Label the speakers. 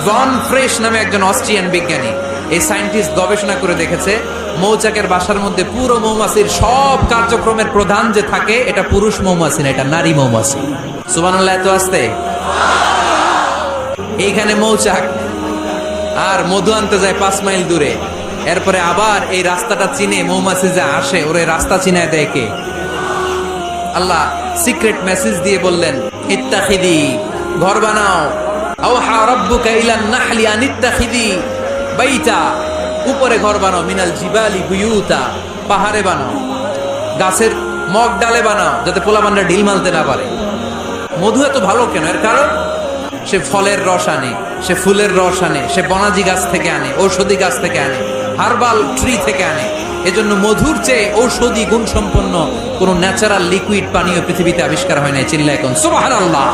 Speaker 1: Von fresh নামে একজন Austrian বিজ্ঞানী, এই সায়েন্টিস্ট গবেষণা করে দেখেছে মৌচাকের বাসার মধ্যে পুরো মৌমাছির সব কার্যক্রমের প্রধান যে থাকে এটা পুরুষ মৌমাছি না, এটা নারী মৌমাছি। সুবহানাল্লাহ, এত আসতে এইখানে মৌচাক আর মধু আনতে যায় 5 মাইল দূরে, এরপরে আবার এই রাস্তাটা চিনে মৌমাছি যা আসে ওরে রাস্তা চিনায় দেয় কে? আল্লাহ সিক্রেট মেসেজ দিয়ে বললেন ইত্তাখিদি, ঘর বানাও। আওহা রাব্বুকা ইলান নাহলি আন ইত্তাখিদি বাইতা, উপরে ঘর বানাও, মিনাল জিবালি বুয়ুতা, পাহাড়ে বানাও, গাছের মগ ডালে বানাও, যাতে পোলাপানরা ঢিল মারতে না পারে। মধু এত ভালো কেন? এর কারণ সে ফলের রস আনে, সে ফুলের রস আনে, সে বনাজি গাছ থেকে আনে, ঔষধি গাছ থেকে আনে, হার্বাল ট্রি থেকে আনে। এজন্য মধুর চেয়ে ঔষধি গুণ সম্পন্ন কোন ন্যাচারাল লিকুইড পানীয় পৃথিবীতে আবিষ্কার হয় নাই। চিল্লায় কোন সুবহানাল্লাহ।